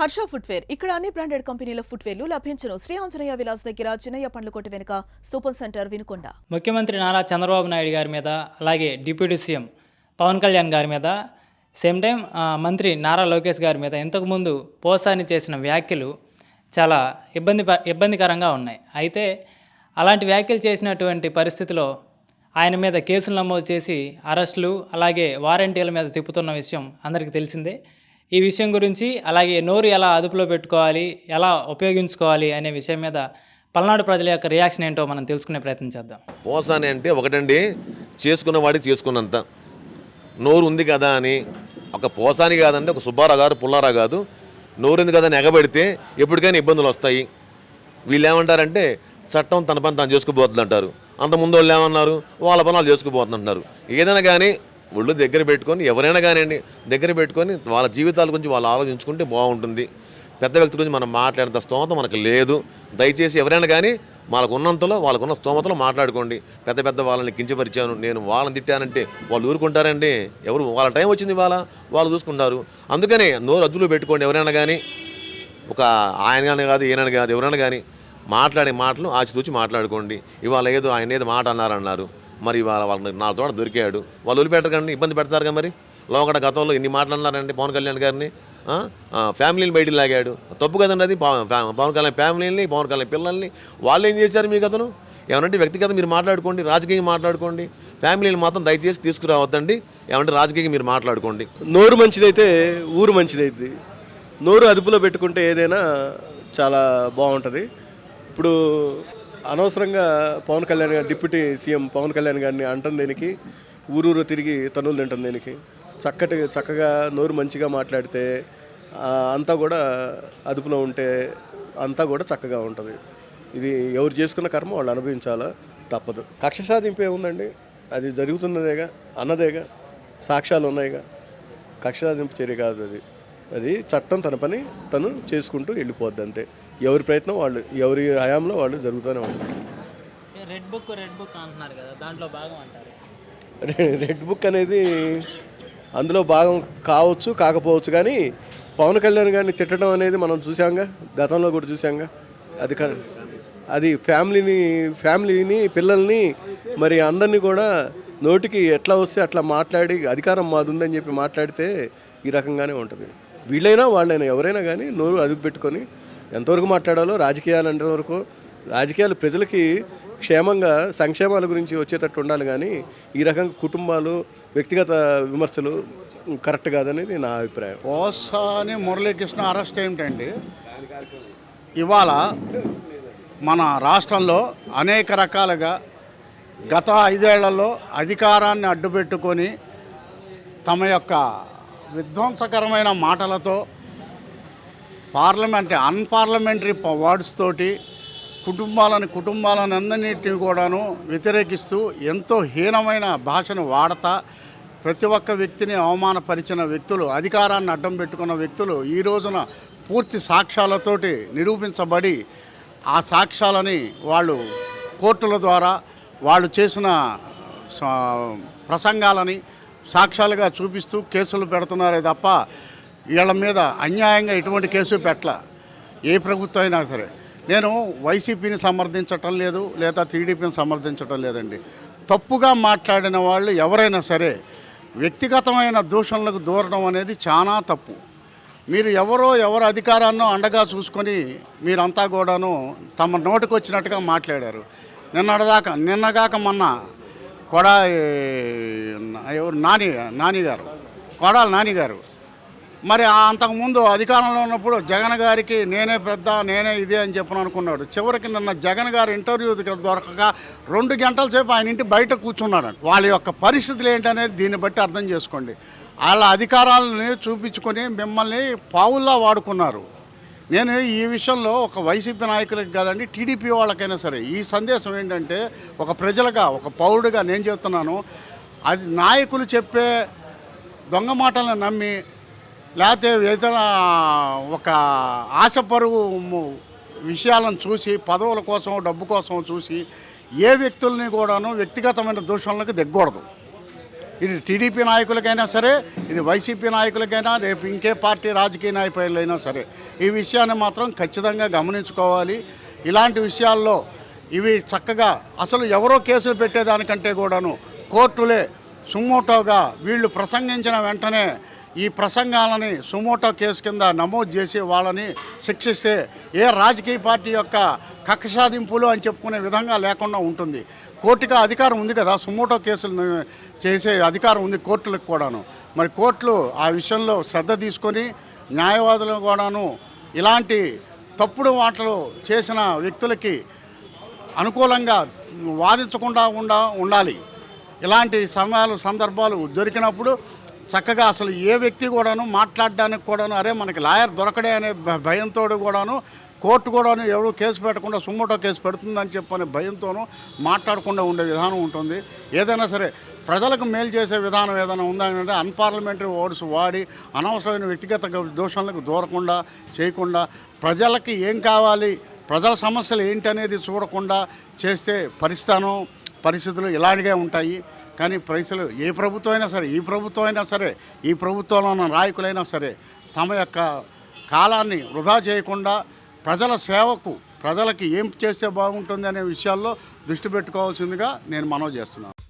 Harsha footwear ఇక్కడ అన్ని branded కంపెనీల ఫుట్వేర్లు లభించును. శ్రీ ఆంజనేయ విలాస్ దగ్గర చిన్నయ్య పండ్ల కొట్టు వెనుక స్తూపం సెంటర్ వినుకొండ. ముఖ్యమంత్రి నారా చంద్రబాబు నాయుడు గారి మీద, అలాగే డిప్యూటీ సీఎం పవన్ కళ్యాణ్ గారి మీద, సేమ్ టైం మంత్రి నారా లోకేష్ గారి మీద ఇంతకుముందు పోసాని చేసిన వ్యాఖ్యలు చాలా ఇబ్బందికరంగా ఉన్నాయి. అయితే అలాంటి వ్యాఖ్యలు చేసినటువంటి పరిస్థితిలో ఆయన మీద కేసులు నమోదు చేసి అరెస్టులు, అలాగే వారంటీల మీద తిప్పుతున్న విషయం అందరికీ తెలిసిందే. ఈ విషయం గురించి, అలాగే నోరు ఎలా అదుపులో పెట్టుకోవాలి, ఎలా ఉపయోగించుకోవాలి అనే విషయం మీద పల్నాడు ప్రజల యొక్క రియాక్షన్ ఏంటో మనం తెలుసుకునే ప్రయత్నం చేద్దాం. పోసాని అంటే ఒకటండి, చేసుకున్నవాడికి చేసుకున్నంత నోరు ఉంది కదా అని, ఒక పోసాని కాదంటే ఒక సుబ్బారావు గారు పుల్లారావు కాదు, నోరు ఉంది కదా అని ఎగబెడితే ఎప్పటికైనా ఇబ్బందులు వస్తాయి. వీళ్ళు ఏమంటారంటే చట్టం తన పని తాను చేసుకుపోతుంది అంటారు. అంతకుముందు వాళ్ళు ఏమన్నారు, వాళ్ళ పని వాళ్ళు చేసుకుపోతుందంటున్నారు. ఏదైనా కానీ ఒళ్ళు దగ్గర పెట్టుకొని, ఎవరైనా కానివ్వండి దగ్గర పెట్టుకొని వాళ్ళ జీవితాల గురించి వాళ్ళు ఆలోచించుకుంటే బాగుంటుంది. పెద్ద వ్యక్తి గురించి మనం మాట్లాడేంత స్తోమత మనకు లేదు. దయచేసి ఎవరైనా కానీ వాళ్ళకు ఉన్నంతలో, వాళ్ళకున్న స్తోమతలో మాట్లాడుకోండి. పెద్ద పెద్ద వాళ్ళని కించపరిచాను, నేను వాళ్ళని తిట్టానంటే వాళ్ళు ఊరుకుంటారండి? ఎవరు, వాళ్ళ టైం వచ్చింది, వాళ్ళు చూసుకుంటారు. అందుకనే నోరు అదుపులో పెట్టుకోండి. ఎవరైనా కానీ, ఒక ఆయన కాదు, ఈయన కాదు, ఎవరైనా కానీ మాట్లాడే మాటలు ఆచితూచి మాట్లాడుకోండి. ఇవాళ ఏదో ఆయన ఏదో మాట అన్నారు, మరి ఇవాళ వాళ్ళకి నా తోట దొరికాడు, వాళ్ళు వదిలిపెట్టకండి, ఇబ్బంది పెడతారు కదా. మరి లోకడ గతంలో ఇన్ని మాటలు అన్నారండి పవన్ కళ్యాణ్ గారిని, ఫ్యామిలీని బయటికి లాగాడు. తప్పు కదండి అది. పవన్ కళ్యాణ్ ఫ్యామిలీని, పవన్ కళ్యాణ్ పిల్లల్ని వాళ్ళు ఏం చేశారు? మీకు అతను ఏమంటే వ్యక్తిగతం మీరు మాట్లాడుకోండి, రాజకీయంగా మాట్లాడుకోండి. ఫ్యామిలీని మాత్రం దయచేసి తీసుకురావద్దండి. ఏమంటే రాజకీయంగా మీరు మాట్లాడుకోండి. నోరు మంచిదైతే ఊరు మంచిదైతే, నోరు అదుపులో పెట్టుకుంటే ఏదైనా చాలా బాగుంటుంది. ఇప్పుడు అనవసరంగా పవన్ కళ్యాణ్ గారు, డిప్యూటీ సీఎం పవన్ కళ్యాణ్ గారిని అంటుంది దేనికి, ఊరూరు తిరిగి తనులు తింటుంది దేనికి? చక్కగా నోరు మంచిగా మాట్లాడితే అంతా కూడా అదుపులో ఉంటే అంతా కూడా చక్కగా ఉంటుంది. ఇది ఎవరు చేసుకున్న కర్మ వాళ్ళు అనుభవించాలా, తప్పదు. కక్ష సాధింపు ఏముందండి, అది జరుగుతున్నదేగా, అన్నదేగా, సాక్ష్యాలు ఉన్నాయిగా. కక్ష సాధింపు చర్య కాదు అది. అది చట్టం తన పని తను చేసుకుంటూ వెళ్ళిపోద్ది అంతే. ఎవరి ప్రయత్నం వాళ్ళు, ఎవరి హయాంలో వాళ్ళు జరుగుతూనే ఉంటారు. రెడ్ బుక్ అంటున్నారు కదా, దాంట్లో భాగం అంటారు. రెడ్ బుక్ అనేది అందులో భాగం కావచ్చు, కాకపోవచ్చు. కానీ పవన్ కళ్యాణ్ గారిని తిట్టడం అనేది మనం చూసాంగా, గతంలో కూడా చూసాంగా. అది ఫ్యామిలీని పిల్లల్ని మరి అందరినీ కూడా నోటికి ఎట్లా వస్తే అట్లా మాట్లాడి, అధికారం మాదుందని చెప్పి మాట్లాడితే ఈ రకంగానే ఉంటుంది. వీళ్ళైనా వాళ్ళైనా ఎవరైనా కానీ నోరు అదుపు పెట్టుకొని ఎంతవరకు మాట్లాడాలో, రాజకీయాలు రాజకీయాలు ప్రజలకి క్షేమంగా, సంక్షేమాల గురించి వచ్చేటట్టు ఉండాలి. కానీ ఈ రకంగా కుటుంబాలు, వ్యక్తిగత విమర్శలు కరెక్ట్ కాదనేది నా అభిప్రాయం. పోసాని మురళీకృష్ణ అరెస్ట్ ఏమిటండి? ఇవాళ మన రాష్ట్రంలో అనేక రకాలుగా గత 5 ఏళ్లలో అధికారాన్ని అడ్డుపెట్టుకొని తమ యొక్క విధ్వంసకరమైన మాటలతో అన్పార్లమెంటరీ వర్డ్స్ తోటి కుటుంబాలను అందరినీ కూడాను వ్యతిరేకిస్తూ ఎంతో హీనమైన భాషను వాడతా ప్రతి ఒక్క వ్యక్తిని అవమానపరిచిన వ్యక్తులు, అధికారాన్ని అడ్డం పెట్టుకున్న వ్యక్తులు ఈ రోజున పూర్తి సాక్ష్యాలతోటి నిరూపించబడి, ఆ సాక్ష్యాలని వాళ్ళు కోర్టుల ద్వారా వాళ్ళు చేసిన ప్రసంగాలని సాక్ష్యాలుగా చూపిస్తూ కేసులు పెడుతున్నారే తప్ప వీళ్ళ మీద అన్యాయంగా ఎటువంటి కేసు పెట్టల ఏ ప్రభుత్వం అయినా సరే. నేను వైసీపీని సమర్థించటం లేదు, లేదా టీడీపీని సమర్థించటం లేదండి. తప్పుగా మాట్లాడిన వాళ్ళు ఎవరైనా సరే వ్యక్తిగతమైన దూషణలకు దూరడం అనేది చాలా తప్పు. మీరు ఎవరు అధికారాన్నో అండగా చూసుకొని మీరంతా కూడాను తమ నోటికి వచ్చినట్టుగా మాట్లాడారు. నిన్నగాక మొన్న కొడాలి నాని గారు మరి అంతకుముందు అధికారంలో ఉన్నప్పుడు జగన్ గారికి నేనే ఇదే అని చెప్పను అనుకున్నాడు. చివరికి నిన్న జగన్ గారు ఇంటర్వ్యూ దొరకక 2 గంటల సేపు ఆయన ఇంటి బయట కూర్చున్నాడు. వాళ్ళ యొక్క పరిస్థితులు ఏంటనేది దీన్ని బట్టి అర్థం చేసుకోండి. వాళ్ళ అధికారాలని చూపించుకొని మిమ్మల్ని పావుల్లా వాడుకున్నారు. నేను ఈ విషయంలో ఒక వైసీపీ నాయకులకి కాదండి, టీడీపీ వాళ్ళకైనా సరే ఈ సందేశం ఏంటంటే, ఒక ప్రజలుగా, ఒక పౌరుడిగా నేను చెప్తున్నాను, అది నాయకులు చెప్పే దొంగ మాటలను నమ్మి, లేకపోతే ఇతర ఒక ఆశపరువు విషయాలను చూసి, పదవుల కోసం, డబ్బు కోసం చూసి ఏ వ్యక్తుల్ని కూడాను వ్యక్తిగతమైన దూషణలకు దిగకూడదు. ఇది టీడీపీ నాయకులకైనా సరే, ఇది వైసీపీ నాయకులకైనా, రేపు ఇంకే పార్టీ రాజకీయ నాయకులైనా సరే ఈ విషయాన్ని మాత్రం ఖచ్చితంగా గమనించుకోవాలి. ఇలాంటి విషయాల్లో ఇవి చక్కగా అసలు ఎవరో కేసులు పెట్టేదానికంటే కూడాను కోర్టులే సుమోటోగా వీళ్ళు ప్రసంగించిన వెంటనే ఈ ప్రసంగాలని సుమోటో కేసు కింద నమోదు చేసి వాళ్ళని శిక్షిస్తే ఏ రాజకీయ పార్టీ యొక్క కక్ష సాధింపులు అని చెప్పుకునే విధంగా లేకుండా ఉంటుంది. కోర్టుకి అధికారం ఉంది కదా, సుమోటో కేసులు చేసే అధికారం ఉంది కోర్టులకు కూడాను. మరి కోర్టులు ఆ విషయంలో శ్రద్ధ తీసుకొని న్యాయవాదులు కూడాను ఇలాంటి తప్పుడు మాటలు చేసిన వ్యక్తులకి అనుకూలంగా వాదించకుండా ఉండాలి. ఇలాంటి సందర్భాలు దొరికినప్పుడు చక్కగా అసలు ఏ వ్యక్తి కూడాను మాట్లాడడానికి కూడాను అరే మనకి లాయర్ దొరకడే అనే భయంతో కూడాను కోర్టు కూడాను ఎవరు కేసు పెట్టకుండా సుమోటో కేసు పెడుతుందని చెప్పనే భయంతోనూ మాట్లాడకుండా ఉండే విధానం ఉంటుంది. ఏదైనా సరే ప్రజలకు మేలు చేసే విధానం ఏదైనా ఉందంటే అన్పార్లమెంటరీ వర్డ్స్ వాడి అనవసరమైన వ్యక్తిగత దోషాలకు దూరకుండా చేయకుండా ప్రజలకి ఏం కావాలి, ప్రజల సమస్యలు ఏంటి అనేది చూడకుండా చేస్తే పరిస్థితులు ఇలాగే ఉంటాయి. కానీ ప్రజలు ఏ ప్రభుత్వం అయినా సరే, ఈ ప్రభుత్వంలో ఉన్న నాయకులైనా సరే తమ యొక్క కాలాన్ని వృధా చేయకుండా ప్రజల సేవకు, ప్రజలకి ఏం చేస్తే బాగుంటుంది అనే విషయాల్లో దృష్టి పెట్టుకోవాల్సిందిగా నేను మనవి చేస్తున్నాను.